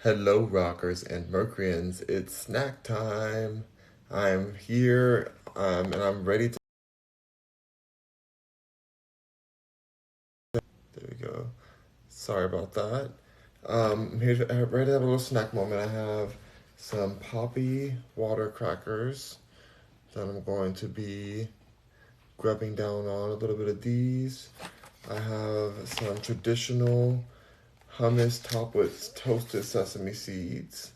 Hello, rockers and Mercuryans. It's snack time. I'm here, and I'm ready to. There we go. Sorry about that. I'm here ready to have a little snack moment. I have some poppy water crackers that I'm going to be grubbing down on. A little bit of these. I have some traditional hummus topped with toasted sesame seeds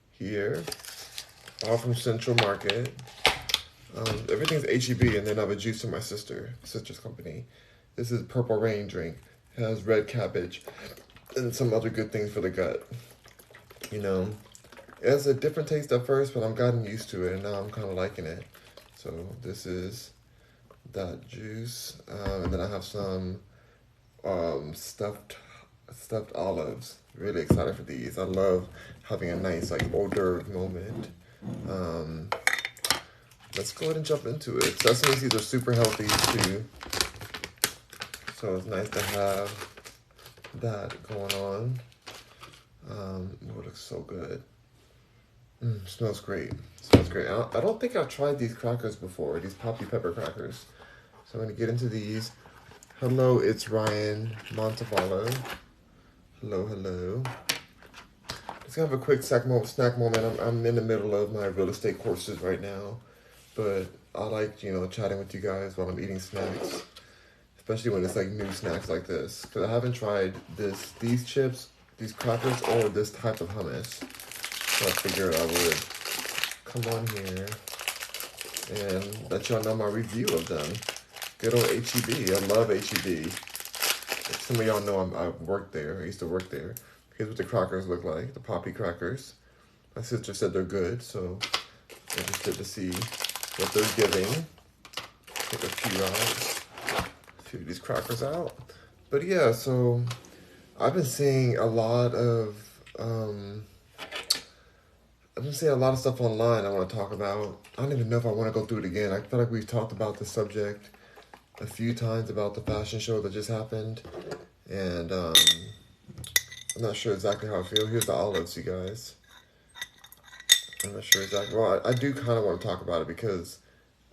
here, all from Central Market. Everything's HEB, and then I have a juice from my sister's company. This is Purple Rain drink. It has red cabbage and some other good things for the gut. You know, it has a different taste at first, but I'm gotten used to it, and now I'm kind of liking it. So this is that juice, and then I have some stuffed olives. Really excited for these. I love having a nice like hors d'oeuvre moment. Um, Let's go ahead and jump into it. Sesame seeds are super healthy too, so it's nice to have that going on. It looks so good. Smells great. Smells great. I don't think I've tried these crackers before, these poppy pepper crackers. So I'm gonna get into these. Hello, it's Ryan Montevallo. Hello, hello. Let's have a quick snack moment. I'm in the middle of my real estate courses right now. But I like, chatting with you guys while I'm eating snacks, especially when it's like new snacks like this. Because I haven't tried these chips, these crackers, or this type of hummus. So I figured I would come on here and let y'all know my review of them. Good old HEB. I love HEB. Some of y'all know I worked there. I used to work there. Here's what the crackers look like, the poppy crackers. My sister said they're good, so I'm interested to see what they're giving. Take a few of these crackers out. But yeah, so I've been seeing a lot of stuff online I want to talk about. I don't even know if I want to go through it again. I feel like we've talked about the subject a few times about the fashion show that just happened, and I'm not sure exactly how I feel. Here's the olives, you guys. I'm not sure exactly. Well, I do kind of want to talk about it because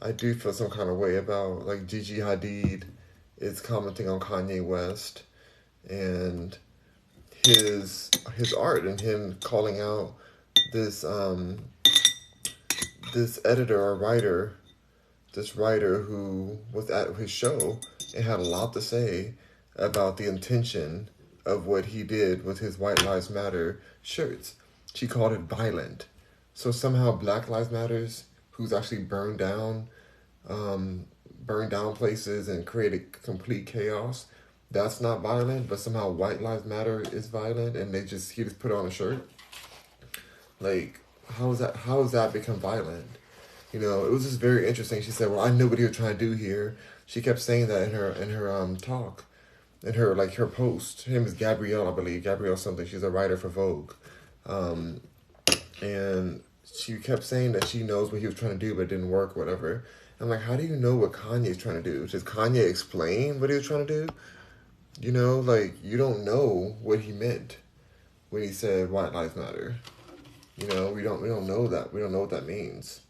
I do feel some kind of way about, like, Gigi Hadid is commenting on Kanye West and his art, and him calling out this this editor or writer, this writer who was at his show and had a lot to say about the intention of what he did with his White Lives Matter shirts. She called it violent. So somehow Black Lives Matters, who's actually burned down places and created complete chaos, that's not violent, but somehow White Lives Matter is violent, and he just put on a shirt. Like, how has that become violent? It was just very interesting. She said, "Well, I know what you're trying to do here." She kept saying that in her talk, in her post. Her name is Gabrielle, I believe. Gabrielle something. She's a writer for Vogue. And she kept saying that she knows what he was trying to do, but it didn't work, whatever. I'm like, how do you know what Kanye's trying to do? Does Kanye explain what he was trying to do? You don't know what he meant when he said White Lives Matter. We don't know that. We don't know what that means.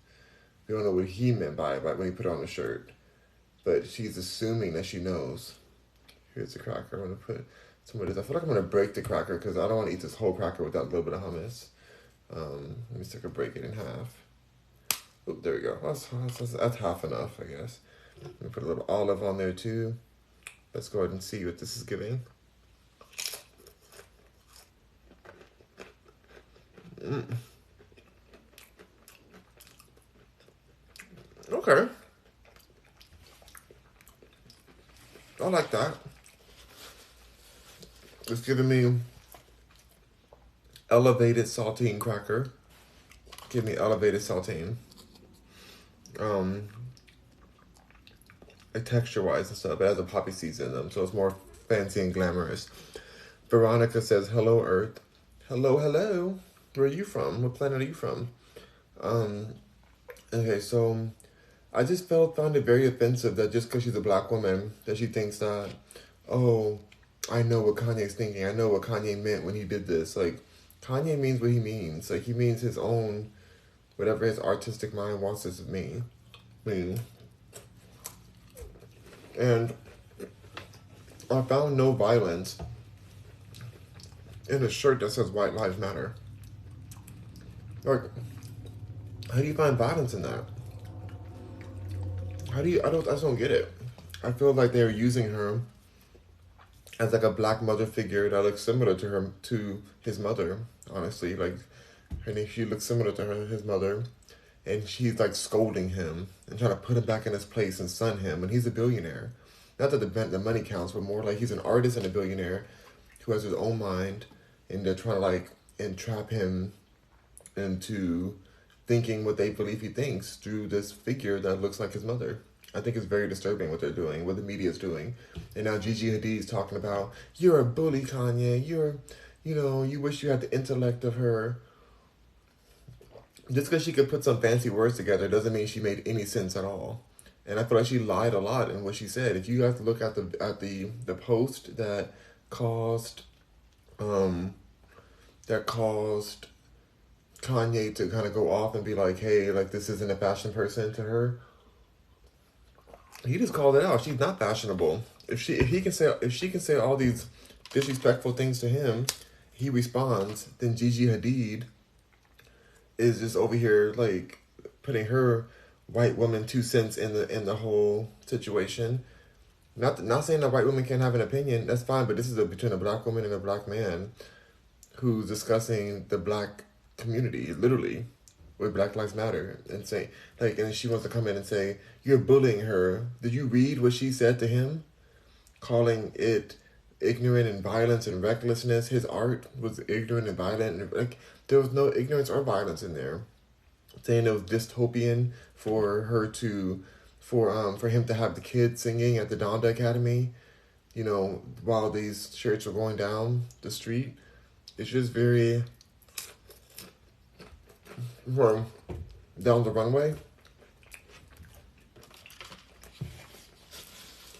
We don't know what he meant by it when he put on the shirt. But she's assuming that she knows. Here's the cracker. I'm going to put some of this. I feel like I'm going to break the cracker because I don't want to eat this whole cracker without a little bit of hummus. Let me take a break it in half. Oh, there we go. That's half enough, I guess. Let me put a little olive on there too. Let's go ahead and see what this is giving. Okay. I like that. It's giving me elevated saltine cracker. Give me elevated saltine. Like texture-wise and stuff. It has a poppy seeds in them, so it's more fancy and glamorous. Veronica says, "Hello, Earth." Hello, hello. Where are you from? What planet are you from? Okay, so I just found it very offensive that just because she's a black woman, that she thinks that, oh, I know what Kanye's thinking. I know what Kanye meant when he did this. Like, Kanye means what he means. Like, he means his own, whatever his artistic mind wants it to mean. And I found no violence in a shirt that says White Lives Matter. Like, how do you find violence in that? How do you, I just don't get it. I feel like they're using her as like a black mother figure that looks similar to his mother, honestly. Like, she looks similar to his mother. And she's like scolding him and trying to put him back in his place and sun him. And he's a billionaire. Not that the money counts, but more like he's an artist and a billionaire who has his own mind. And they're trying to like entrap him into thinking what they believe he thinks through this figure that looks like his mother. I think it's very disturbing what they're doing, what the media's doing. And now Gigi Hadid's talking about, you're a bully, Kanye. You wish you had the intellect of her. Just because she could put some fancy words together doesn't mean she made any sense at all. And I feel like she lied a lot in what she said. If you have to look at the post that caused Kanye to kind of go off and be like, hey, like, this isn't a fashion person to her. He just called it out. She's not fashionable. If she can say all these disrespectful things to him, he responds, then Gigi Hadid is just over here like putting her white woman 2 cents in the whole situation. Not saying that white women can't have an opinion, that's fine, but this is between a black woman and a black man who's discussing the black community, literally, with Black Lives Matter, and say, like, and she wants to come in and say, you're bullying her. Did you read what she said to him? Calling it ignorant and violence and recklessness. His art was ignorant and violent, and like, there was no ignorance or violence in there. Saying it was dystopian for him to have the kids singing at the Donda Academy, while these shirts are going down the street. It's just very, down the runway.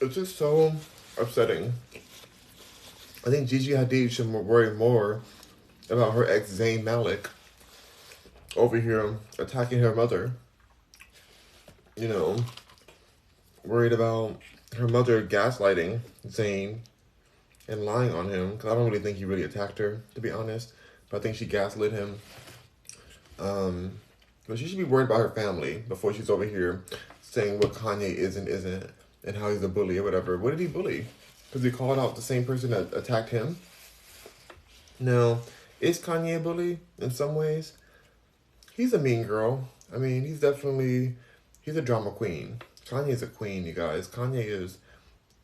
It's just so upsetting. I think Gigi Hadid should worry more about her ex Zayn Malik over here attacking her mother. Worried about her mother gaslighting Zayn and lying on him, because I don't really think he really attacked her, to be honest. But I think she gaslit him. But she should be worried about her family before she's over here saying what Kanye is and isn't, and how he's a bully or whatever. What did he bully? Because he called out the same person that attacked him? No. Is Kanye a bully in some ways? He's a mean girl. I mean, he's a drama queen. Kanye's a queen, you guys. Kanye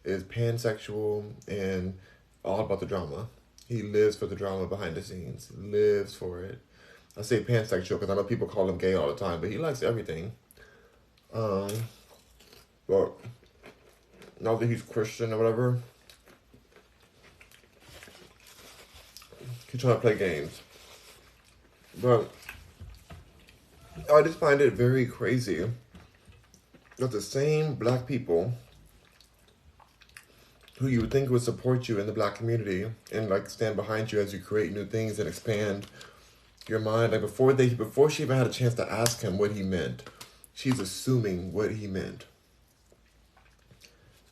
is pansexual and all about the drama. He lives for the drama behind the scenes. Lives for it. I say pansexual because I know people call him gay all the time, but he likes everything. But now that he's Christian or whatever, he's trying to play games. But I just find it very crazy that the same black people who you would think would support you in the black community and like stand behind you as you create new things and expand your mind, like before she even had a chance to ask him what he meant, she's assuming what he meant.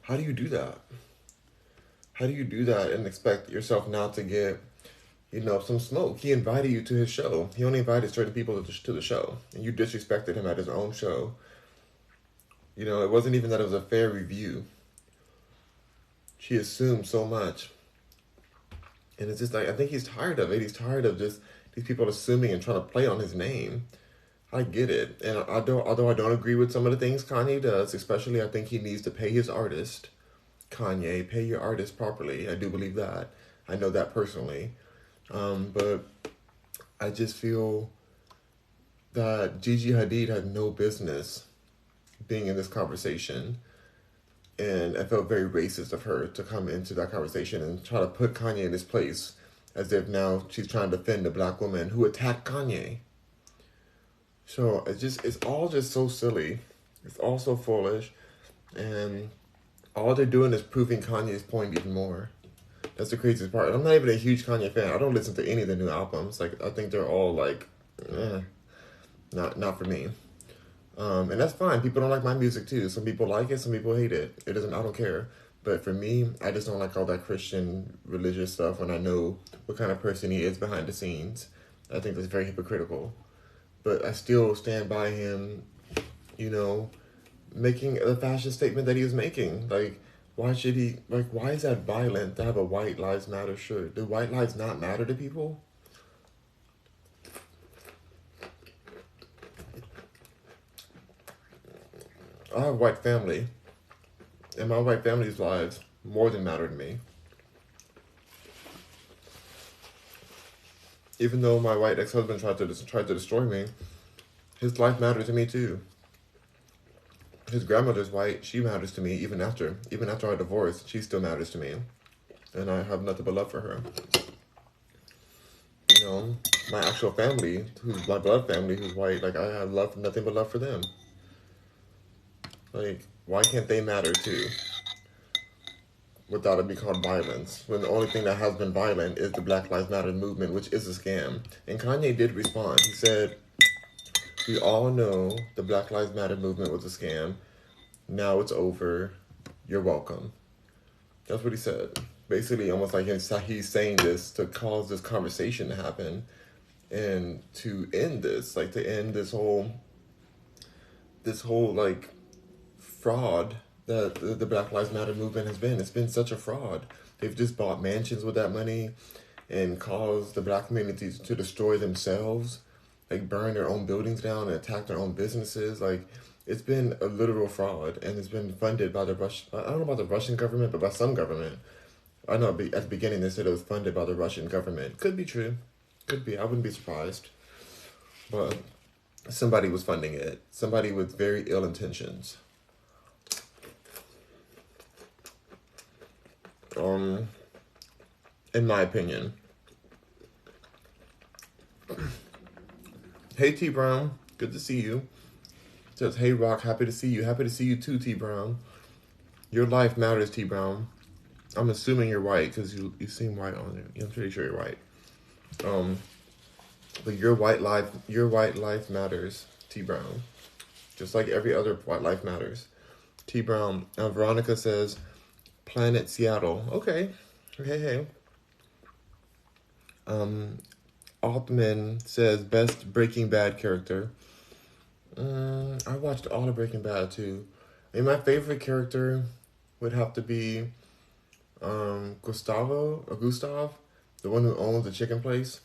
How do you do that? How do you do that and expect yourself not to get, some smoke? He invited you to his show. He only invited certain people to the show, and you disrespected him at his own show. It wasn't even that it was a fair review. She assumed so much. And it's just like, I think he's tired of it. He's tired of just these people assuming and trying to play on his name. I get it. And although I don't agree with some of the things Kanye does, especially I think he needs to pay his artist. Kanye, pay your artist properly. I do believe that. I know that personally. But I just feel that Gigi Hadid had no business being in this conversation. And I felt very racist of her to come into that conversation and try to put Kanye in his place as if now she's trying to defend a black woman who attacked Kanye. So it's all just so silly. It's all so foolish. And all they're doing is proving Kanye's point even more. That's the craziest part. I'm not even a huge Kanye fan. I don't listen to any of the new albums. Like, I think they're all like, not for me. And that's fine. People don't like my music too. Some people like it, some people hate it. It doesn't. I don't care. But for me, I just don't like all that Christian religious stuff when I know what kind of person he is behind the scenes. I think that's very hypocritical. But I still stand by him, you know, making the fashion statement that he was making. Like, why should he, like, why is that violent to have a White Lives Matter shirt? Do white lives not matter to people? I have a white family, and my white family's lives more than matter to me. Even though my white ex-husband tried to destroy me, his life matters to me too. His grandmother's white. She matters to me even after our divorce. She still matters to me, and I have nothing but love for her. You know, my actual family, who's my blood family, who's white. Like, I have nothing but love for them. Like, why can't they matter too? Without it be called violence, when the only thing that has been violent is the Black Lives Matter movement, which is a scam. And Kanye did respond. He said, "We all know the Black Lives Matter movement was a scam. Now it's over. You're welcome." That's what he said. Basically, almost like he's saying this to cause this conversation to happen and to end this, like to end this whole like fraud that the Black Lives Matter movement has been. It's been such a fraud. They've just bought mansions with that money and caused the black communities to destroy themselves, like burn their own buildings down and attack their own businesses. Like, it's been a literal fraud, and it's been funded by the Russian, I don't know about the Russian government, but by some government. I know at the beginning they said it was funded by the Russian government. Could be true. Could be. I wouldn't be surprised. But somebody was funding it. Somebody with very ill intentions. In my opinion. Hey T Brown, good to see you. Says, "Hey Rock, happy to see you. Happy to see you too, T Brown. Your life matters, T Brown. I'm assuming you're white because you seem white on it. I'm pretty sure you're white. But your white life matters, T Brown. Just like every other white life matters. T Brown. Veronica says, Planet Seattle. Okay. Hey. Altman says, best Breaking Bad character. I watched all of Breaking Bad too. I mean, my favorite character would have to be Gustav, the one who owns the chicken place.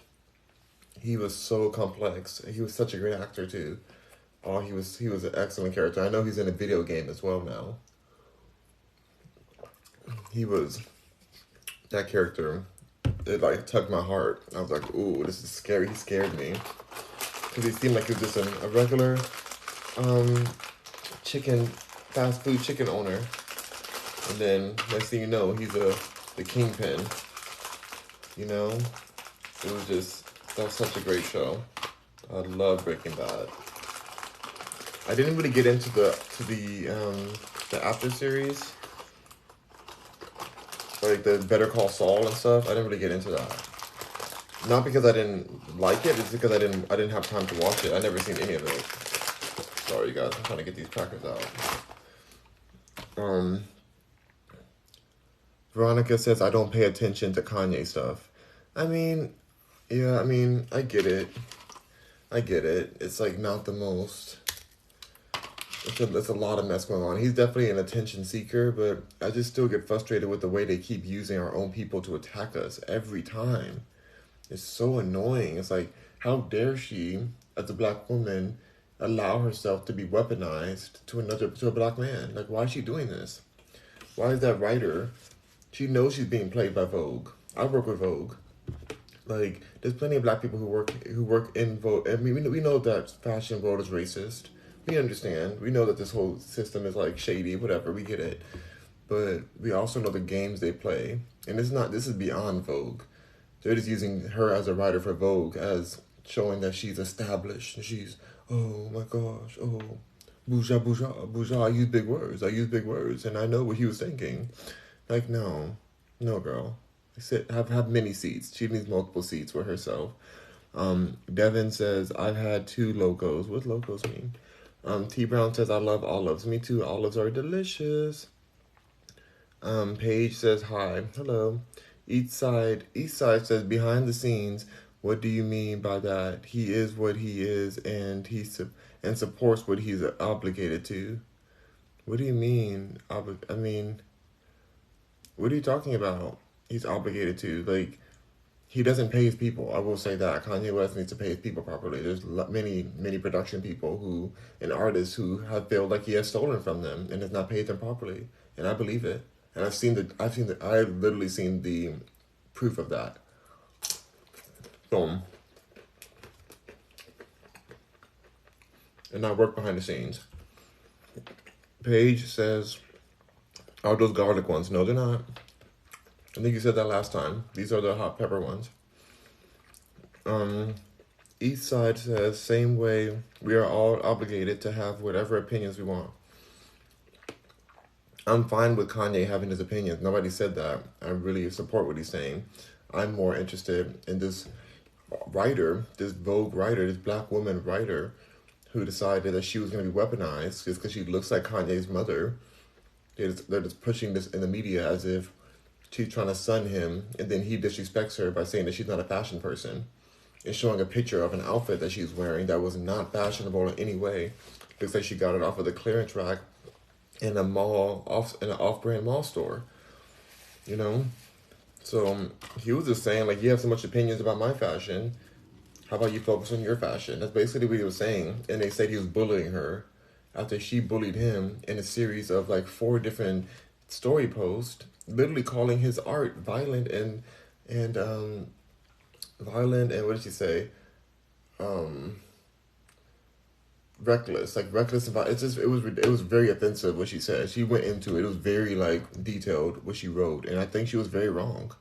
He was so complex. He was such a great actor too. Oh, he was an excellent character. I know he's in a video game as well now. He was that character. It like tugged my heart. I was like, ooh, this is scary. He scared me because he seemed like he was just a regular fast food chicken owner. And then next thing you know, he's the kingpin. You know, that was such a great show. I love Breaking Bad. I didn't really get into the after series, like the Better Call Saul and stuff. I didn't really get into that. Not because I didn't like it, it's because I didn't have time to watch it. I never seen any of it. Sorry guys, I'm trying to get these crackers out. Veronica says I don't pay attention to Kanye stuff. I mean, yeah, I get it. It's like not the most. It's a lot of mess going on. He's definitely an attention seeker, but I just still get frustrated with the way they keep using our own people to attack us every time. It's so annoying. It's like, how dare she, as a black woman, allow herself to be weaponized to a black man? Like, why is she doing this? Why is that writer? She knows she's being played by Vogue. I work with Vogue. Like, there's plenty of black people who work in Vogue. I mean, we know that fashion world is racist. We understand. We know that this whole system is like shady, whatever. We get it. But we also know the games they play. And this is beyond Vogue. They're just using her as a writer for Vogue as showing that she's established. And she's, oh my gosh, oh, bourgeois. I use big words. And I know what he was thinking. Like, no, girl. have many seats. She needs multiple seats for herself. Devin says, I've had 2 logos. What logos mean? T Brown says, I love olives. Me too. Olives are delicious. Paige says, hi. Hello. Eastside says, behind the scenes, what do you mean by that? He is what he is, and and supports what he's obligated to. What do you mean? I mean, what are you talking about? He's obligated to, like, he doesn't pay his people. I will say that Kanye West needs to pay his people properly. There's many production people and artists who have felt like he has stolen from them and has not paid them properly, and I believe it. And I've literally seen the proof of that. Boom. And I work behind the scenes. Paige says, "Are those garlic ones?" No, they're not. I think you said that last time. These are the hot pepper ones. Eastside says, same way, we are all obligated to have whatever opinions we want. I'm fine with Kanye having his opinions. Nobody said that. I really support what he's saying. I'm more interested in this writer, this Vogue writer, this black woman writer who decided that she was going to be weaponized just because she looks like Kanye's mother. They're just pushing this in the media as if she's trying to sun him, and then he disrespects her by saying that she's not a fashion person and showing a picture of an outfit that she's wearing that was not fashionable in any way. Looks like she got it off of the clearance rack in an off-brand mall store, you know? So he was just saying, like, you have so much opinions about my fashion. How about you focus on your fashion? That's basically what he was saying. And they said he was bullying her after she bullied him in a series of like 4 different story posts, literally calling his art violent and what did she say? Reckless, like reckless about it was very offensive what she said. She went into it. It was very like detailed what she wrote, and I think she was very wrong.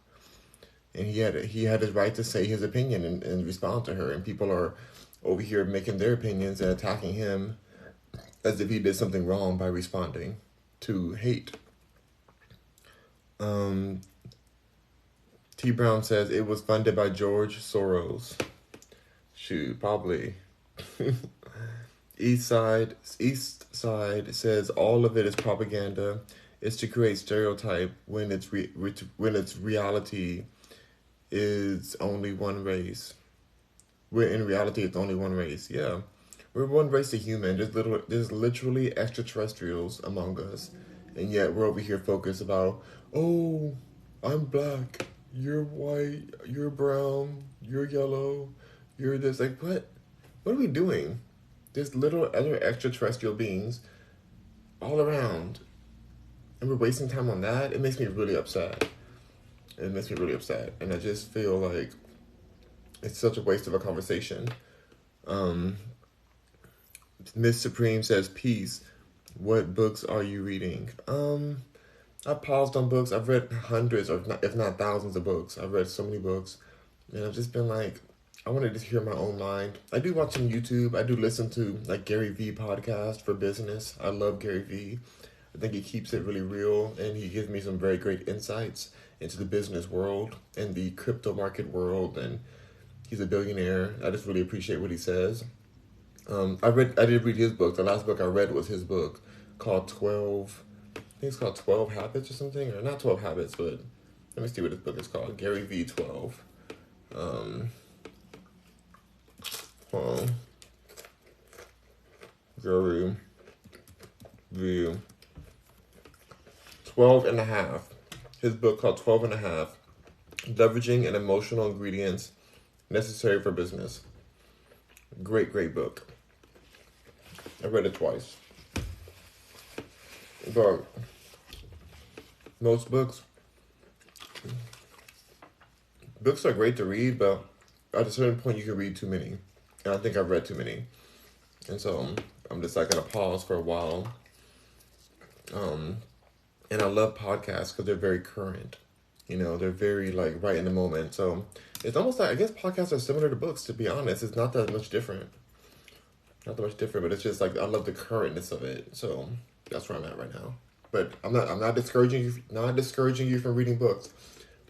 And he had his right to say his opinion and respond to her. And people are over here making their opinions and attacking him as if he did something wrong by responding to hate. T Brown says it was funded by George Soros. Shoot, probably. East Side says all of it is propaganda. It's to create stereotype when its reality is only one race. We're in reality it's only one race. Yeah, we're one race of human. There's literally extraterrestrials among us, and yet we're over here focused about, oh, I'm black, you're white, you're brown, you're yellow, you're this. Like, what are we doing? There's little other extraterrestrial beings all around, and we're wasting time on that. It makes me really upset. And I just feel like it's such a waste of a conversation. Miss Supreme says, peace. What books are you reading? I paused on books. I've read hundreds, if not thousands of books. I've read so many books. And I've just been like, I wanted to hear my own mind. I do watch some YouTube. I do listen to like Gary V podcast for business. I love Gary V. I think he keeps it really real, and he gives me some very great insights into the business world and the crypto market world, and he's a billionaire. I just really appreciate what he says. I did read his book. The last book I read was his book called 12, I think it's called 12 Habits or something, or not 12 Habits, but let me see what his book is called. Gary V 12. Gary V 12 and a half. His book called 12 and a half. Leveraging and Emotional Ingredients Necessary for Business. Great book. I read it twice. But most books are great to read, but at a certain point you can read too many. And I think I've read too many. And so I'm just like going to pause for a while. And I love podcasts because they're very current. You know, they're very like right in the moment. So it's almost like, I guess podcasts are similar to books, to be honest. It's not that much different. But it's just like, I love the currentness of it. So that's where I'm at right now. But I'm not discouraging you from reading books.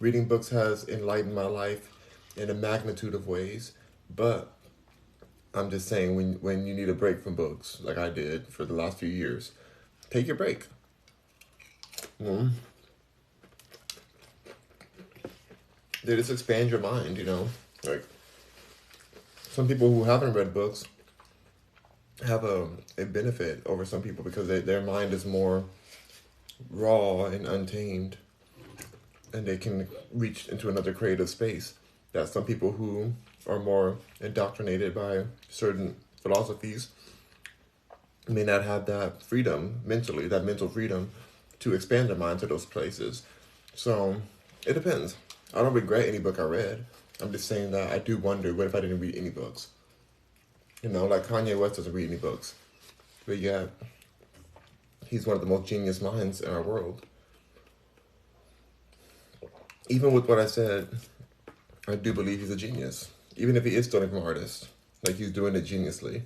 Reading books has enlightened my life in a magnitude of ways, but I'm just saying when you need a break from books, like I did for the last few years, take your break. Mm. They just expand your mind, you know. Like some people who haven't read books have a benefit over some people because their mind is more raw and untamed, and they can reach into another creative space that some people who are more indoctrinated by certain philosophies may not have that freedom mentally, that mental freedom to expand their mind to those places. So it depends. I don't regret any book I read. I'm just saying that I do wonder, what if I didn't read any books? You know, like Kanye West doesn't read any books, but yet he's one of the most genius minds in our world. Even with what I said, I do believe he's a genius. Even if he is stealing from artists, like he's doing it geniusly.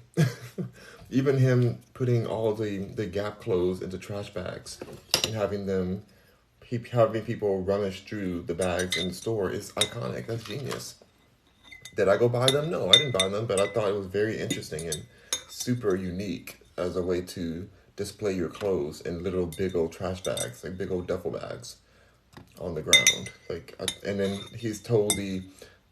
Even him putting all the Gap clothes into trash bags and having people rummage through the bags in the store is iconic. That's genius. Did I go buy them? No, I didn't buy them, but I thought it was very interesting and super unique as a way to display your clothes in little big old trash bags, like big old duffel bags on the ground. And then he's told the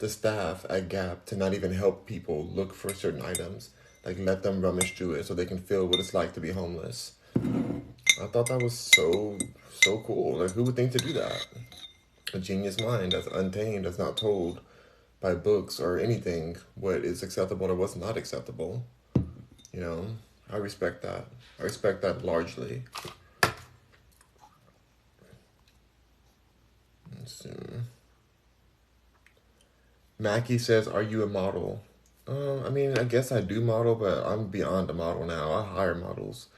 staff at Gap to not even help people look for certain items, like let them rummage through it so they can feel what it's like to be homeless. I thought that was so cool. Like, who would think to do that? A genius mind that's untamed, that's not told by books or anything what is acceptable or what's not acceptable. You know, I respect that. I respect that largely. Let's see. Mackie says, "Are you a model?" I mean, I guess I do model, but I'm beyond a model now. I hire models.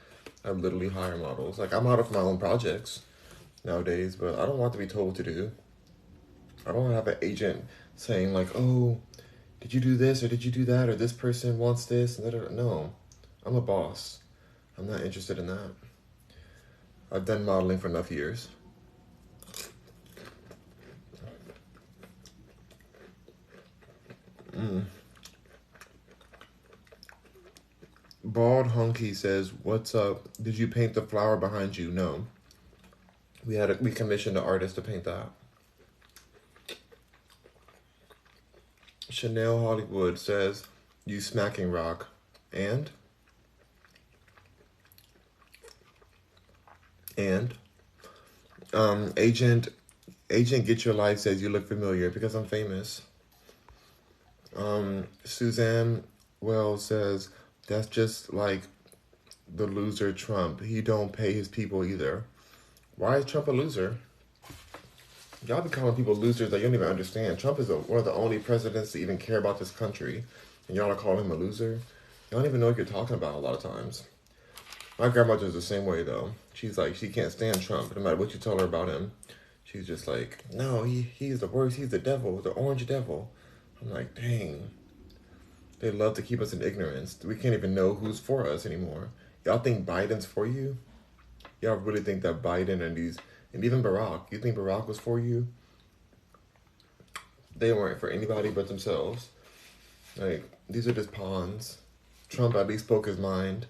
I literally hire models. Like, I model for my own projects nowadays, but I don't want to be told to do. I don't have an agent saying like, "Oh, did you do this or did you do that or this person wants this?" No, I'm a boss. I'm not interested in that. I've done modeling for enough years. Bald Hunky says, "What's up? Did you paint the flower behind you?" No. We commissioned an artist to paint that. Chanel Hollywood says, "You smacking rock." And and Agent Get Your Life says, "You look familiar," because I'm famous. Suzanne Wells says, "That's just like the loser Trump. He don't pay his people either." Why is Trump a loser? Y'all be calling people losers that you don't even understand. Trump is one of the only presidents to even care about this country, and y'all are calling him a loser. Y'all don't even know what you're talking about a lot of times. My grandmother's the same way though. She's like, she can't stand Trump. No matter what you tell her about him, she's just like, "No, he's the worst. He's the devil, the orange devil." I'm like, dang. They love to keep us in ignorance. We can't even know who's for us anymore. Y'all think Biden's for you? Y'all really think that Biden and even Barack, you think Barack was for you? They weren't for anybody but themselves. Like, these are just pawns. Trump at least spoke his mind.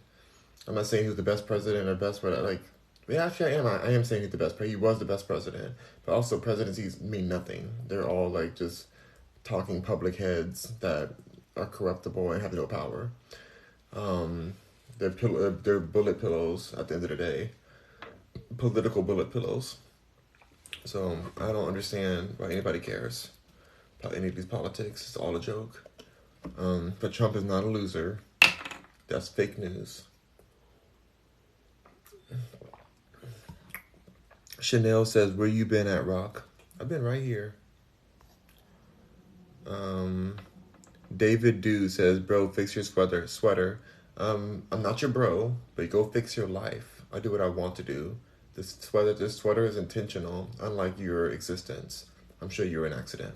I'm not saying he was the best president or best, but like, yeah, actually I am saying he's the best. He was the best president. But also presidencies mean nothing. They're all like just talking public heads that are corruptible and have no power. They're bullet pillows at the end of the day. Political bullet pillows. So I don't understand why anybody cares about any of these politics. It's all a joke. But Trump is not a loser. That's fake news. Chanel says, "Where you been at, Rock?" I've been right here. David Dew says, "Bro, fix your sweater." I'm not your bro, but go fix your life. I do what I want to do. This sweater is intentional, unlike your existence. I'm sure you're an accident.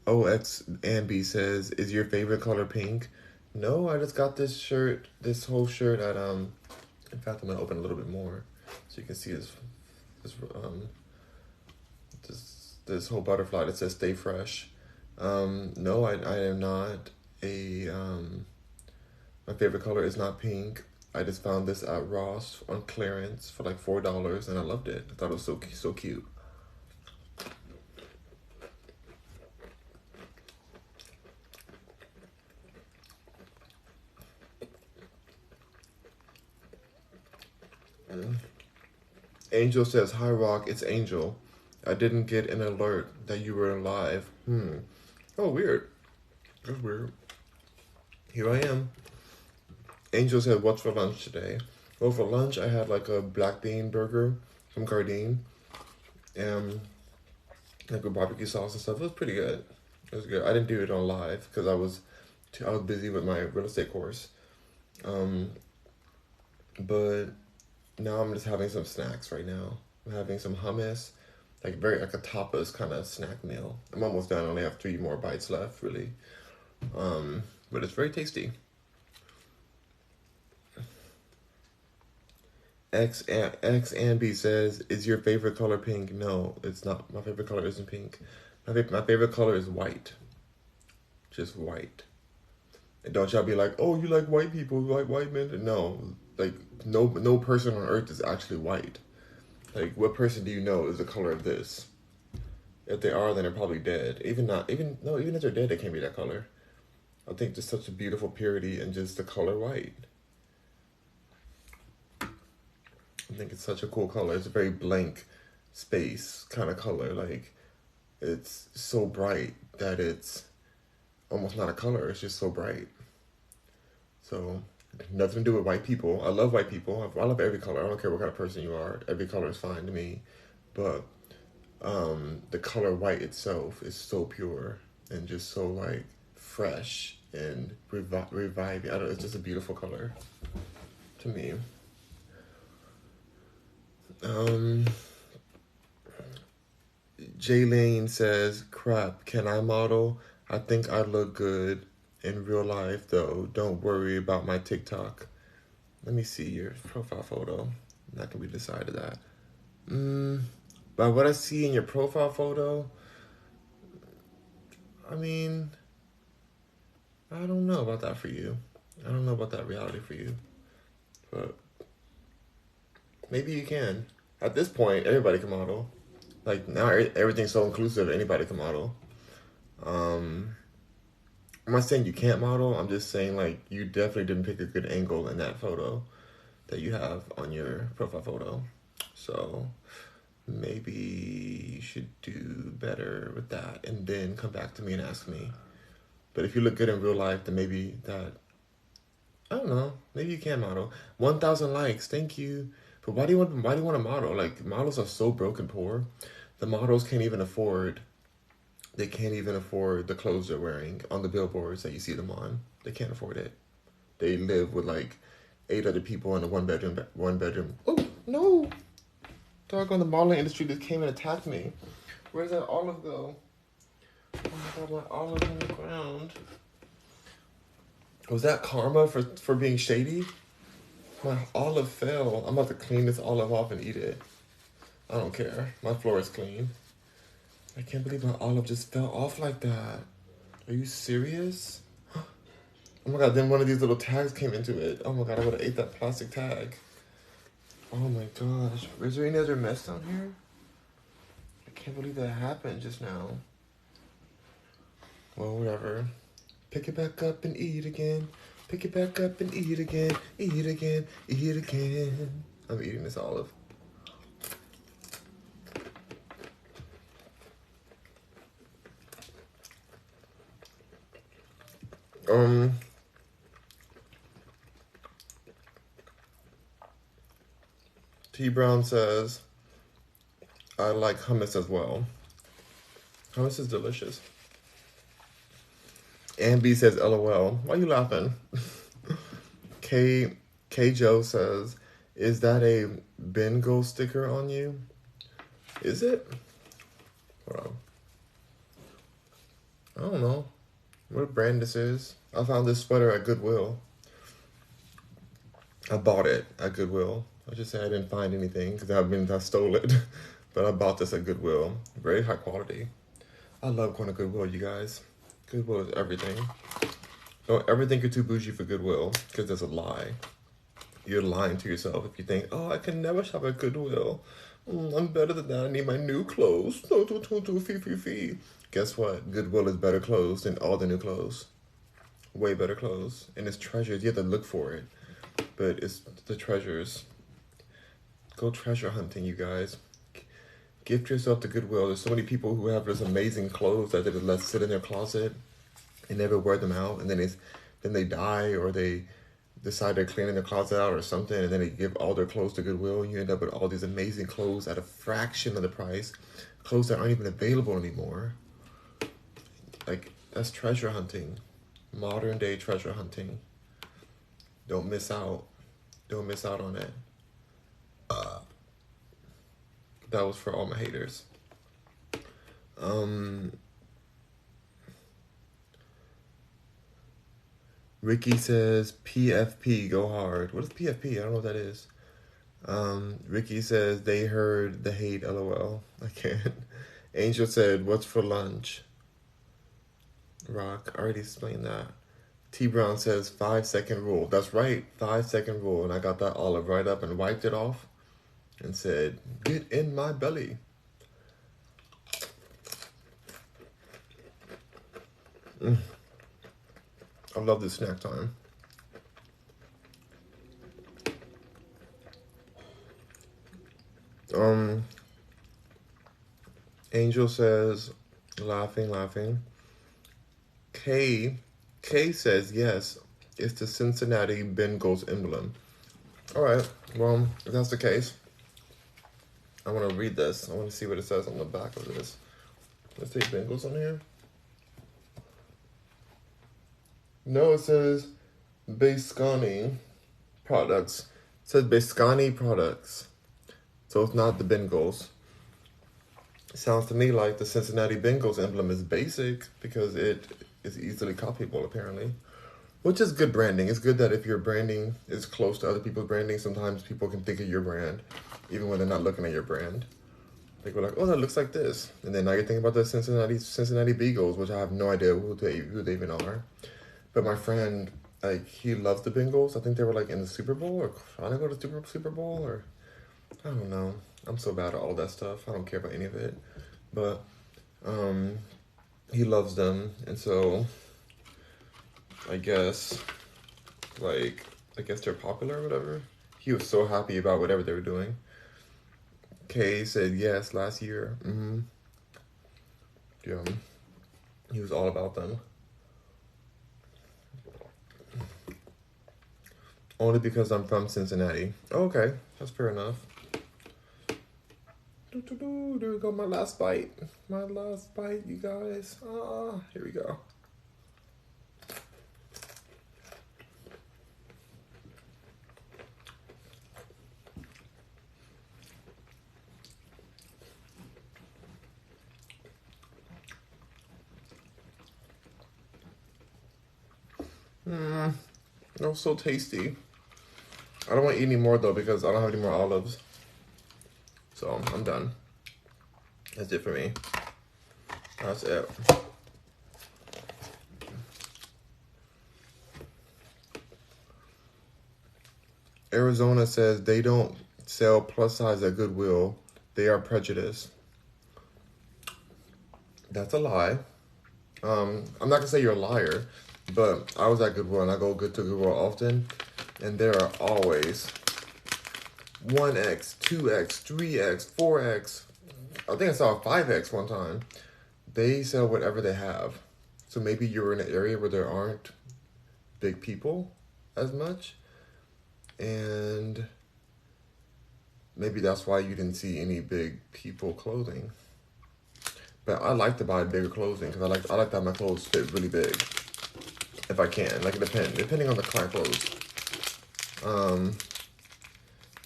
OX and B says, "Is your favorite color pink?" No, I just got this whole shirt at in fact, I'm gonna open a little bit more so you can see this this whole butterfly that says "Stay fresh." No, I am not a my favorite color is not pink. I just found this at Ross on clearance for like $4, and I loved it. I thought it was so cute. Angel says, "Hi Rock, it's Angel. I didn't get an alert that you were live." Oh, weird. That's weird. Here I am. Angel said, "What's for lunch today?" Well, for lunch I had like a black bean burger from Gardein and like with barbecue sauce and stuff. It was pretty good. It was good. I didn't do it on live because I was busy with my real estate course. But now I'm just having some snacks right now. I'm having some hummus, like a tapas kind of snack meal. I'm almost done. I only have 3 more bites left, really. But it's very tasty. X and B says, "Is your favorite color pink?" No, it's not. My favorite color isn't pink. My favorite color is white. Just white. And don't y'all be like, "Oh, you like white people, you like white men?" No, like no person on earth is actually white. Like, what person do you know is the color of this? If they are, then they're probably dead. Even if they're dead, they can't be that color. I think just such a beautiful purity and just the color white. I think it's such a cool color. It's a very blank space kind of color. Like, it's so bright that it's almost not a color. It's just so bright. So, nothing to do with white people. I love white people. I love every color. I don't care what kind of person you are. Every color is fine to me. But the color white itself is so pure and just so like fresh and reviving. It's just a beautiful color to me. Jay Lane says, "Crap, can I model? I think I look good in real life though. Don't worry about my TikTok." Let me see your profile photo. Not can we decide that. By what I see in your profile photo, I mean, I don't know about that for you. I don't know about that reality for you. But maybe you can. At this point, everybody can model. Like, now everything's so inclusive, anybody can model. I'm not saying you can't model. I'm just saying, like, you definitely didn't pick a good angle in that photo that you have on your profile photo. So maybe you should do better with that and then come back to me and ask me. But if you look good in real life, then maybe that, I don't know, maybe you can model. 1,000 likes, thank you. But why do you want to model? Like, models are so broken poor. The models can't even afford the clothes they're wearing on the billboards that you see them on. They can't afford it. They live with like 8 other people in a one bedroom. Oh, no. Dog on the modeling industry just came and attacked me. Where's that olive go? Oh my god, my olive on the ground. Was that karma for being shady? My olive fell. I'm about to clean this olive off and eat it. I don't care. My floor is clean. I can't believe my olive just fell off like that. Are you serious? Oh my god, then one of these little tags came into it. Oh my god, I would have ate that plastic tag. Oh my gosh. Is there any other mess down here? I can't believe that happened just now. Well, whatever. Pick it back up and eat again. Pick it back up and eat again. Eat again. Eat again. I'm eating this olive. T Brown says, "I like hummus as well." Hummus is delicious. And B says, "LOL." Why are you laughing? K Joe says, "Is that a bingo sticker on you?" Is it? Hold on. I don't know what brand this is. I found this sweater at Goodwill. I bought it at Goodwill. I just say I didn't find anything because I stole it. But I bought this at Goodwill. Very high quality. I love going to Goodwill, you guys. Goodwill is everything. Don't ever think you're too bougie for Goodwill, because that's a lie. You're lying to yourself if you think, oh, I can never shop at Goodwill. I'm better than that. I need my new clothes. Fee. Guess what? Goodwill is better clothes than all the new clothes. Way better clothes. And it's treasures. You have to look for it. But it's the treasures. Go treasure hunting, you guys. Gift yourself to Goodwill. There's so many people who have this amazing clothes that they just let sit in their closet and never wear them out. And then they die, or they decide they're cleaning their closet out or something, and then they give all their clothes to Goodwill, and you end up with all these amazing clothes at a fraction of the price. Clothes that aren't even available anymore. Like, that's treasure hunting. Modern day treasure hunting. Don't miss out. Don't miss out on it. That was for all my haters. Ricky says, PFP, go hard. What is PFP? I don't know what that is. Ricky says, they heard the hate, LOL. I can't. Angel said, what's for lunch? Rock, I already explained that. T Brown says, 5-second rule. That's right, 5-second rule. And I got that olive right up and wiped it off and said, get in my belly. I love this snack time. Angel says, laughing. K says, yes, it's the Cincinnati Bengals emblem. All right, well, if that's the case, I want to read this. I want to see what it says on the back of this. Let's take Bengals on here. No, it says Biscani products. It says Biscani products. So it's not the Bengals. It sounds to me like the Cincinnati Bengals emblem is basic because it is easily copyable, apparently. Which is good branding. It's good that if your branding is close to other people's branding, sometimes people can think of your brand, even when they're not looking at your brand. They go like, oh, that looks like this. And then now you're thinking about the Cincinnati Beagles, which I have no idea who they even are. But my friend, like, he loves the Bengals. I think they were, like, in the Super Bowl or trying to go to the Super Bowl, or I don't know. I'm so bad at all that stuff. I don't care about any of it. But he loves them. And so I guess they're popular or whatever. He was so happy about whatever they were doing. Kay said yes last year. Yeah. He was all about them. Only because I'm from Cincinnati. Oh, okay, that's fair enough. There we go, my last bite. My last bite, you guys. Here we go. That was so tasty. I don't want to eat any more though because I don't have any more olives. So I'm done. That's it for me. That's it. Arizona says they don't sell plus size at Goodwill. They are prejudiced. That's a lie. I'm not gonna say you're a liar, but I was at Goodwill and I go to Goodwill often, and there are always 1X, 2X, 3X, 4X. I think I saw a 5X one time. They sell whatever they have. So maybe you're in an area where there aren't big people as much, and maybe that's why you didn't see any big people clothing. But I like to buy bigger clothing because I like to have my clothes fit really big if I can. Like, it depends, depending on the kind of clothes.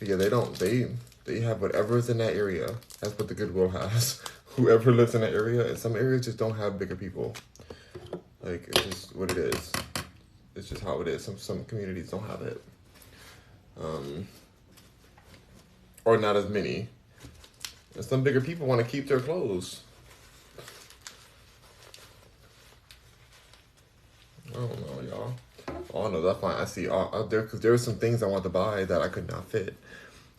Yeah, they have whatever's in that area. That's what the Goodwill has. Whoever lives in that area, and some areas just don't have bigger people. Like, it's just what it is. It's just how it is. Some communities don't have it. Or not as many. And some bigger people want to keep their clothes. I don't know, y'all. Oh no, that's fine. I see out there because there were some things I wanted to buy that I could not fit.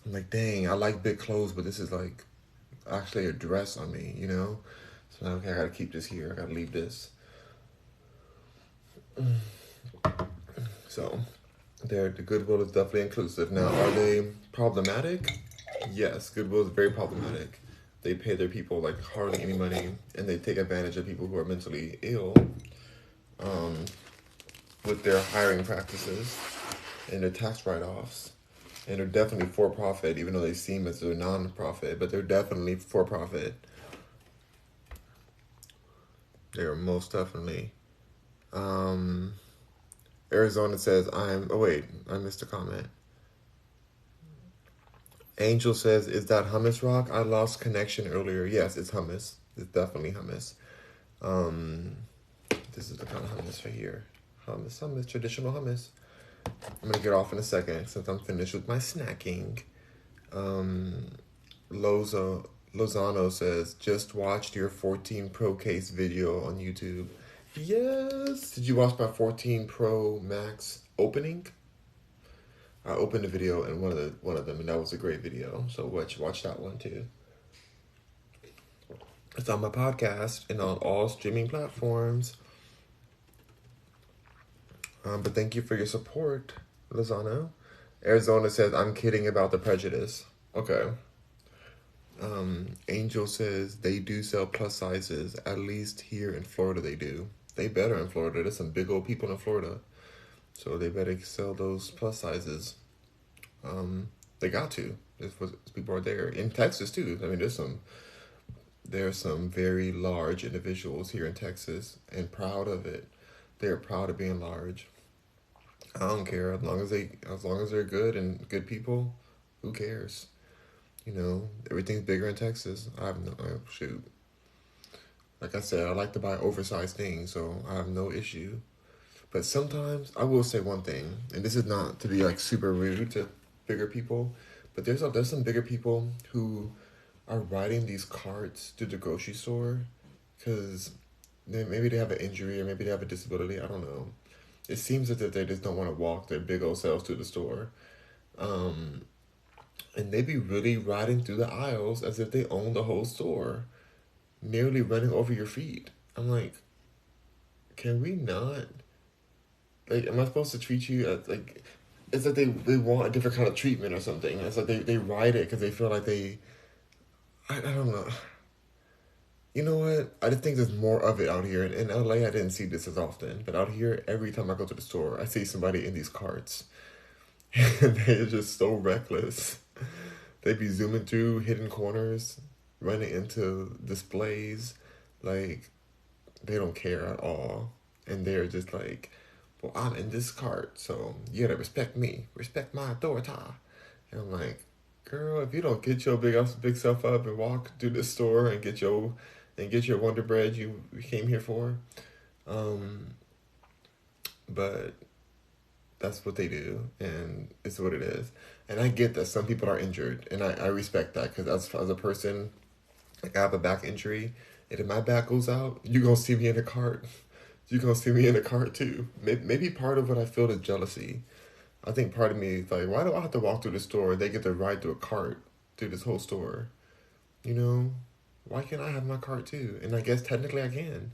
I'm like, dang, I like big clothes, but this is like actually a dress on me, you know? So okay, I gotta keep this here. I gotta leave this. So there, the Goodwill is definitely inclusive. Now, are they problematic? Yes, Goodwill is very problematic. They pay their people like hardly any money, and they take advantage of people who are mentally ill um, with their hiring practices and their tax write-offs. And they're definitely for profit, even though they seem as they're non-profit, but they're definitely for profit. They are most definitely. Um, Arizona says, oh wait, I missed a comment. Angel says, is that hummus rock? I lost connection earlier. Yes, it's hummus. It's definitely hummus. This is the kind of hummus right here. Hummus, traditional hummus. I'm gonna get off in a second since I'm finished with my snacking. Lozano says, just watched your 14 Pro case video on YouTube. Yes. Did you watch my 14 Pro Max opening? I opened a video in one of them, and that was a great video. So watch that one too. It's on my podcast and on all streaming platforms. But thank you for your support, Lozano. Arizona says, I'm kidding about the prejudice. Okay. Angel says they do sell plus sizes. At least here in Florida they do. They better in Florida. There's some big old people in Florida. So they better sell those plus sizes. They got to. People are there. In Texas too. I mean there's some very large individuals here in Texas and proud of it. They're proud of being large. I don't care as long as they're good and good people. Who cares? You know, everything's bigger in Texas. I have no shoot. Like I said, I like to buy oversized things, so I have no issue. But sometimes I will say one thing, and this is not to be like super rude to bigger people, but there's some bigger people who are riding these carts to the grocery store because maybe they have an injury or maybe they have a disability. I don't know. It seems as if they just don't want to walk their big old selves to the store. And they be really riding through the aisles as if they own the whole store, nearly running over your feet. I'm like, can we not? Like, am I supposed to treat you as, like, it's like they want a different kind of treatment or something. It's like they ride it because they feel like I don't know. You know what? I just think there's more of it out here. In LA, I didn't see this as often. But out here, every time I go to the store, I see somebody in these carts. And they're just so reckless. They be zooming through hidden corners, running into displays. Like, they don't care at all. And they're just like, well, I'm in this cart, so you gotta respect me. Respect my authority. And I'm like, girl, if you don't get your big self up and walk through the store and get your Wonder Bread you came here for, but that's what they do, and it's what it is. And I get that some people are injured, and I respect that because as a person, like I have a back injury, and if my back goes out, you gonna see me in a cart. You gonna see me in a cart too. Maybe part of what I feel is jealousy. I think part of me is like, why do I have to walk through the store? They get to ride through a cart through this whole store. You know, why can't I have my cart too? And I guess technically I can.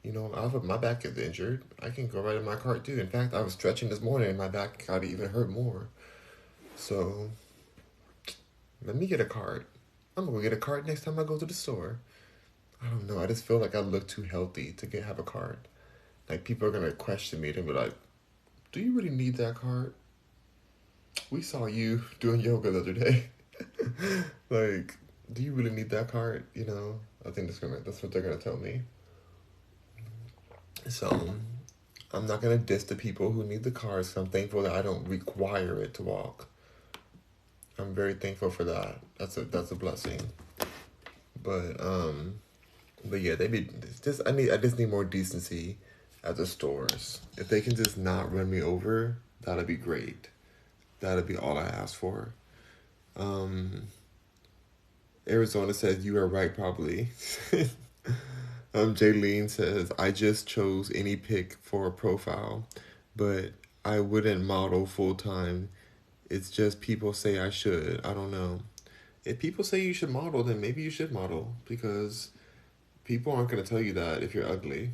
You know, my back is injured. I can go right in my cart too. In fact, I was stretching this morning and my back got even hurt more. So, let me get a cart. I'm gonna go get a cart next time I go to the store. I don't know. I just feel like I look too healthy to have a cart. Like people are gonna question me and be like, "Do you really need that cart? We saw you doing yoga the other day. Like, do you really need that cart? You know, I think that's what they're gonna tell me." So, I'm not gonna diss the people who need the cars. I'm thankful that I don't require it to walk. I'm very thankful for that. That's a blessing. But yeah, they be just I just need more decency at the stores. If they can just not run me over, that'd be great. That'd be all I ask for. Arizona says, you are right, probably. Jaylene says, I just chose any pic for a profile, but I wouldn't model full time. It's just people say I should. I don't know. If people say you should model, then maybe you should model because people aren't going to tell you that if you're ugly.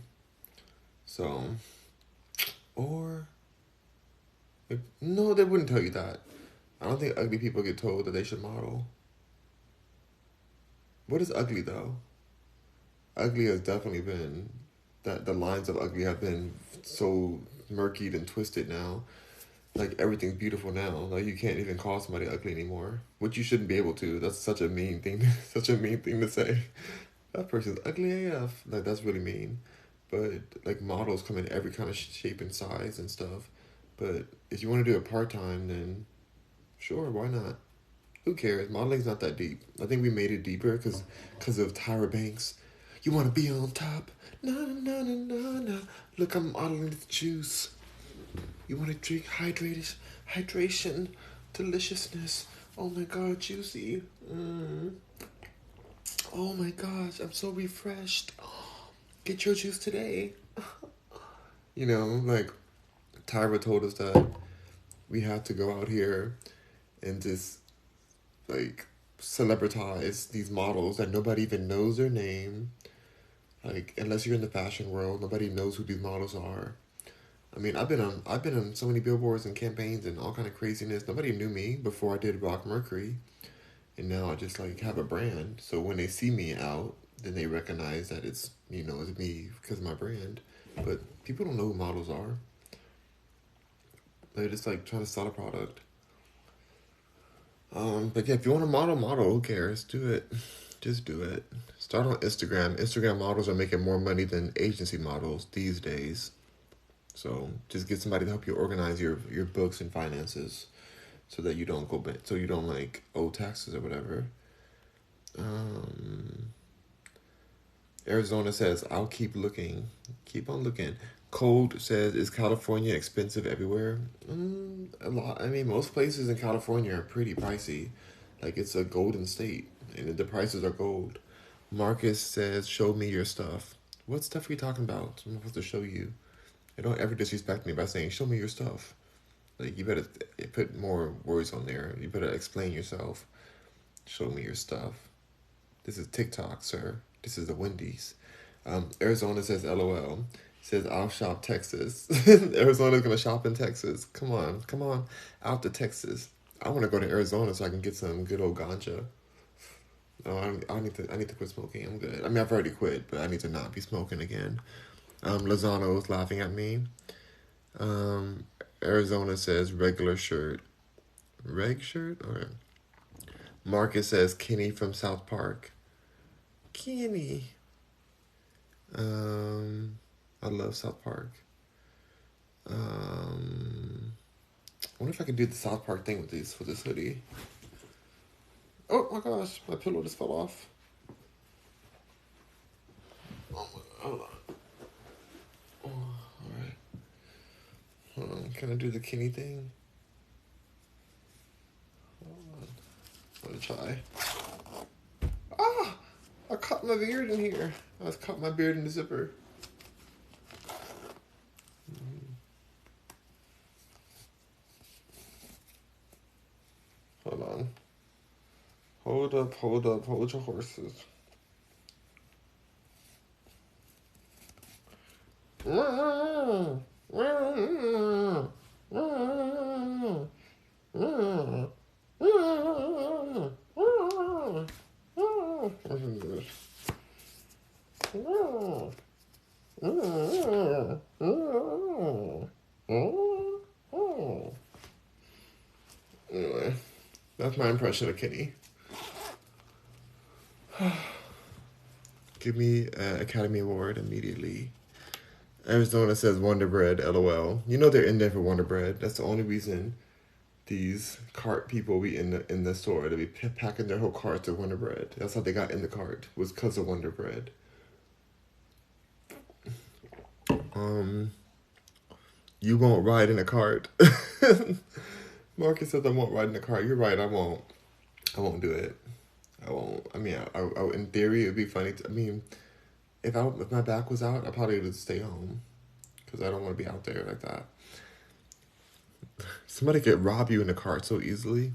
So, or, no, they wouldn't tell you that. I don't think ugly people get told that they should model. What is ugly, though? Ugly has definitely been, that the lines of ugly have been so murkied and twisted now. Like, everything's beautiful now. Like, you can't even call somebody ugly anymore, which you shouldn't be able to. That's such a mean thing, such a mean thing to say. That person's ugly AF. Like, that's really mean. But, like, models come in every kind of shape and size and stuff. But if you want to do it part-time, then sure, why not? Who cares? Modeling's not that deep. I think we made it deeper because of Tyra Banks. You want to be on top? Na na na na na. Look, I'm modeling the juice. You want to drink hydration, deliciousness. Oh my god, juicy. Oh my gosh, I'm so refreshed. Get your juice today. You know, like Tyra told us that we have to go out here and just like celebritize these models that nobody even knows their name. Like, unless you're in the fashion world, nobody knows who these models are. I mean, I've been on so many billboards and campaigns and all kind of craziness. Nobody knew me before I did rock Mercury, and now I just like have a brand. So when they see me out, then they recognize that it's it's me because of my brand. But people don't know who models are. They're just like trying to sell a product. But yeah, if you want to model, who cares? Do it. Just do it. Start on Instagram. Instagram models are making more money than agency models these days. So just get somebody to help you organize your books and finances so that you don't like owe taxes or whatever. Arizona says, I'll keep looking. Keep on looking. Cold says, is California expensive everywhere? A lot. I mean, most places in California are pretty pricey. Like, it's a golden state, and the prices are gold. Marcus says, show me your stuff. What stuff are you talking about? I'm supposed to show you. And don't ever disrespect me by saying, show me your stuff. Like, you better put more words on there. You better explain yourself. Show me your stuff. This is TikTok, sir. This is the Wendy's. Arizona says, LOL. Says, I'll shop Texas. Arizona's going to shop in Texas. Come on. Out to Texas. I want to go to Arizona so I can get some good old ganja. Oh, I need to quit smoking. I'm good. I mean, I've already quit, but I need to not be smoking again. Lozano's laughing at me. Arizona says, regular shirt. Reg shirt? Okay. Marcus says, Kenny from South Park. Kenny. I love South Park. I wonder if I could do the South Park thing with this hoodie. Oh my gosh, my pillow just fell off. Oh my god, hold on. Oh, alright. Hold on, can I do the Kenny thing? Hold on. I'm gonna try. Ah! I caught my beard in here. I just caught my beard in the zipper. Hold on. Hold up, hold your horses. Anyway, that's my impression of Kenny. Give me an Academy Award immediately. Arizona says Wonder Bread, LOL. You know they're in there for Wonder Bread. That's the only reason these cart people be in the store. They be packing their whole carts of Wonder Bread. That's how they got in the cart, was because of Wonder Bread. You won't ride in a cart. Marcus says I won't ride in a cart. You're right, I won't. I won't do it. I won't. I mean, in theory, it'd be funny. I mean, if my back was out, I probably would stay home because I don't want to be out there like that. Somebody could rob you in a car so easily.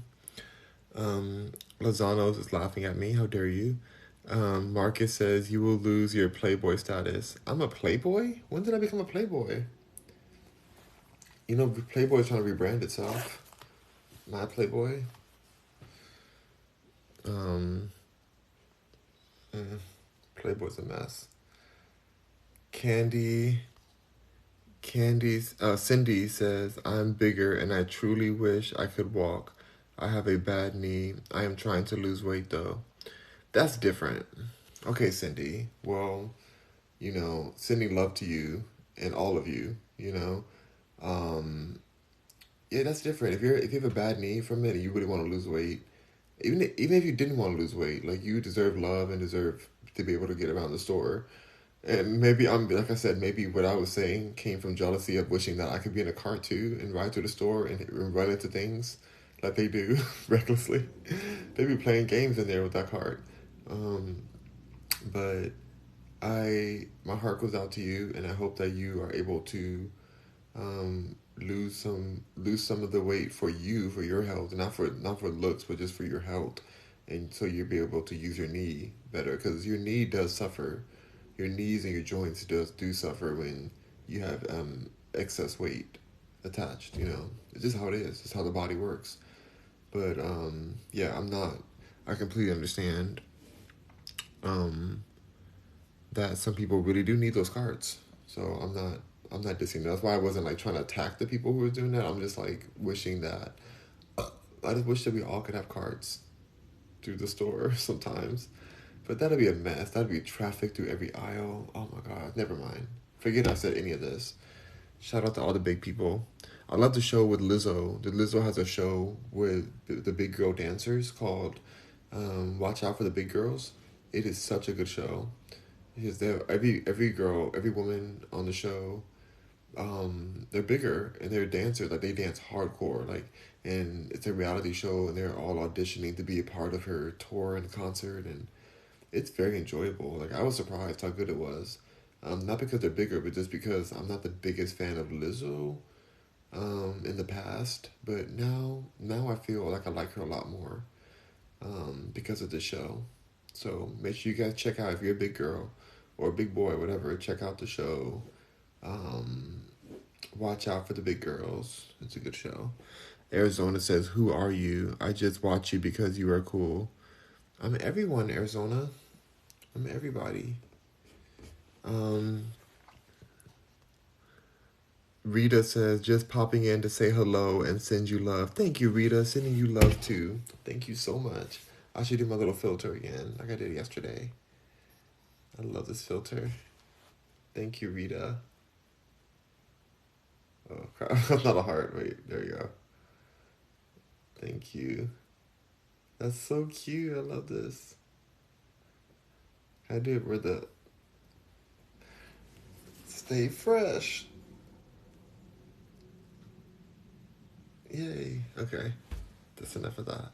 Lozano's is laughing at me. How dare you? Marcus says you will lose your Playboy status. I'm a Playboy? When did I become a Playboy? You know, Playboy is trying to rebrand itself. My Playboy. Um, Playboy's a mess. Cindy says, I'm bigger and I truly wish I could walk. I have a bad knee. I am trying to lose weight though. That's different. Okay, Cindy. Well, sending love to you and all of you, Yeah, that's different. If you have a bad knee from it and you really want to lose weight, even if you didn't want to lose weight, like you deserve love and deserve to be able to get around the store. And maybe like I said, maybe what I was saying came from jealousy of wishing that I could be in a car too and ride to the store and run into things like they do recklessly. They be playing games in there with that cart. Um, but my heart goes out to you, and I hope that you are able to lose some of the weight for you, for your health, not for looks, but just for your health, and so you'll be able to use your knee better because your knee does suffer. Your knees and your joints do suffer when you have excess weight attached. It's just how it is. It's how the body works. But yeah, I'm not. I completely understand that some people really do need those cards. So I'm not dissing. That's why I wasn't like trying to attack the people who were doing that. I'm just like wishing that I just wish that we all could have cards through the store sometimes. But that'd be a mess. That'd be traffic through every aisle. Oh my god. Never mind. Forget I said any of this. Shout out to all the big people. I love the show with Lizzo. Lizzo has a show with the big girl dancers called Watch Out for the Big Girls. It is such a good show. Because every girl, every woman on the show, they're bigger and they're dancers. Like they dance hardcore. And it's a reality show, and they're all auditioning to be a part of her tour and concert, and it's very enjoyable. Like I was surprised how good it was. Not because they're bigger, but just because I'm not the biggest fan of Lizzo in the past. But now I feel like I like her a lot more because of the show. So make sure you guys check out if you're a big girl or a big boy, whatever. Check out the show. Um, Watch out for the big girls. It's a good show. Arizona says, "Who are you? I just watch you because you are cool." I'm everyone, Arizona. I'm everybody. Um, Rita says, just popping in to say hello and send you love. Thank you, Rita. Sending you love too. Thank you so much. I should do my little filter again, like I did yesterday. I love this filter. Thank you, Rita. Oh, crap. That's not a heart. Wait, there you go. Thank you. That's so cute. I love this. I do it where the stay fresh. Yay. Okay. That's enough of that.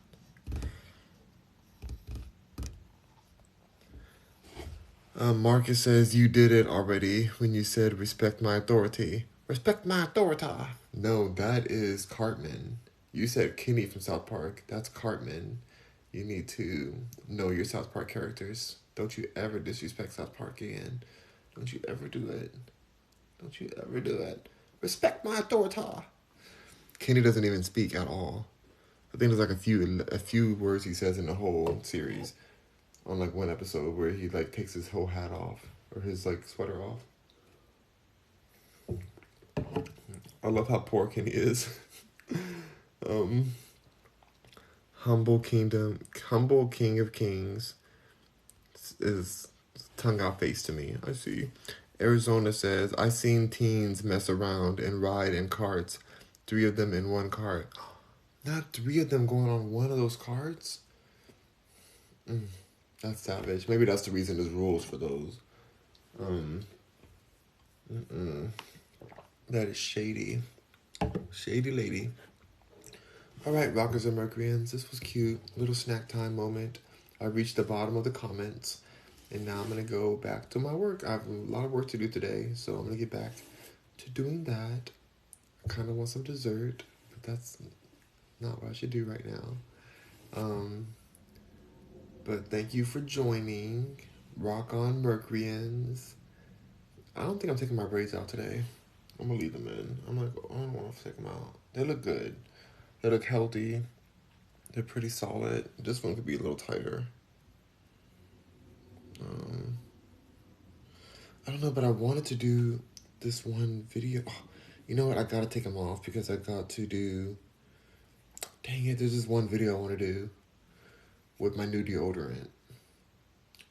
Marcus says, you did it already when you said respect my authority. Respect my authority. No, that is Cartman. You said Kenny from South Park. That's Cartman. You need to know your South Park characters. Don't you ever disrespect South Park again. Don't you ever do it. Don't you ever do it. Respect my authority. Kenny doesn't even speak at all. I think there's like a few words he says in the whole series. On like one episode where he like takes his whole hat off or his like sweater off. I love how poor Kenny is. Humble King of Kings is tongue out face to me. I see. Arizona says, I seen teens mess around and ride in carts. 3 of them in one cart. Not 3 of them going on one of those carts? That's savage. Maybe that's the reason there's rules for those. That is shady. Shady lady. All right, Rockers and Mercuryans. This was cute. Little snack time moment. I reached the bottom of the comments, and now I'm going to go back to my work. I have a lot of work to do today, so I'm going to get back to doing that. I kind of want some dessert, but that's not what I should do right now. But thank you for joining. Rock on, Mercuryans. I don't think I'm taking my braids out today. I'm going to leave them in. I don't want to take them out. They look good. They look healthy. They're pretty solid. This one could be a little tighter. I don't know, but I wanted to do this one video. Oh, you know what? I gotta take them off because I got to do. Dang it! There's this one video I want to do with my new deodorant.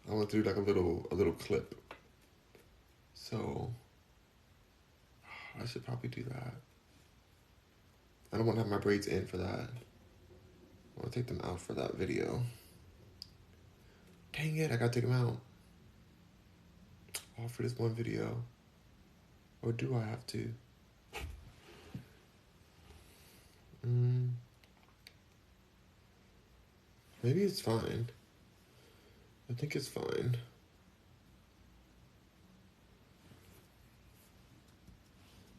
I want to do like a little clip. So I should probably do that. I don't want to have my braids in for that. I want to take them out for that video. Dang it! I gotta take them out. All for this one video. Or do I have to? Maybe it's fine. I think it's fine.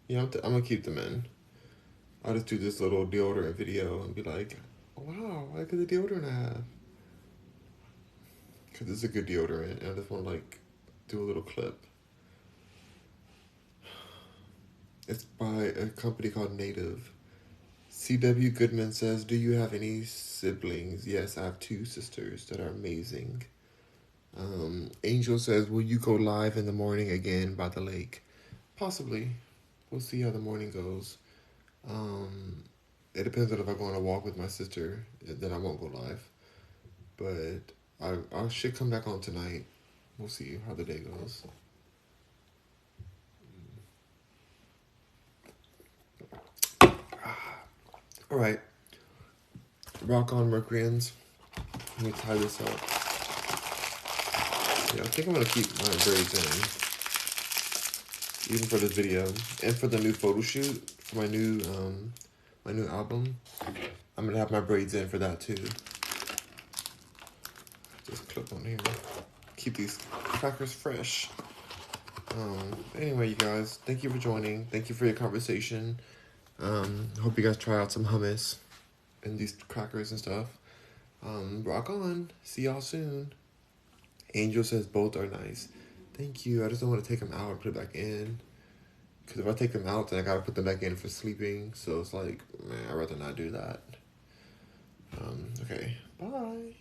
Yeah, I'm gonna keep them in. I'll just do this little deodorant video and be like, wow, look at the deodorant I have. Because it's a good deodorant, and I just want to like do a little clip. It's by a company called Native. C.W. Goodman says, do you have any siblings? Yes, I have 2 sisters that are amazing. Angel says, will you go live in the morning again by the lake? Possibly. We'll see how the morning goes. It depends on if I go on a walk with my sister, then I won't go live. But I should come back on tonight. We'll see how the day goes. All right. Rock on, Mercuryans. Let me tie this up. Yeah, I think I'm going to keep my braids in. Even for this video. And for the new photo shoot, for my new album, I'm going to have my braids in for that too. Just clip on here. Keep these crackers fresh. Anyway, you guys, thank you for joining. Thank you for your conversation. Hope you guys try out some hummus and these crackers and stuff. Rock on. See y'all soon. Angel says both are nice. Thank you. I just don't want to take them out and put it back in. Because if I take them out, then I got to put them back in for sleeping. So it's like, man, I'd rather not do that. Okay. Bye.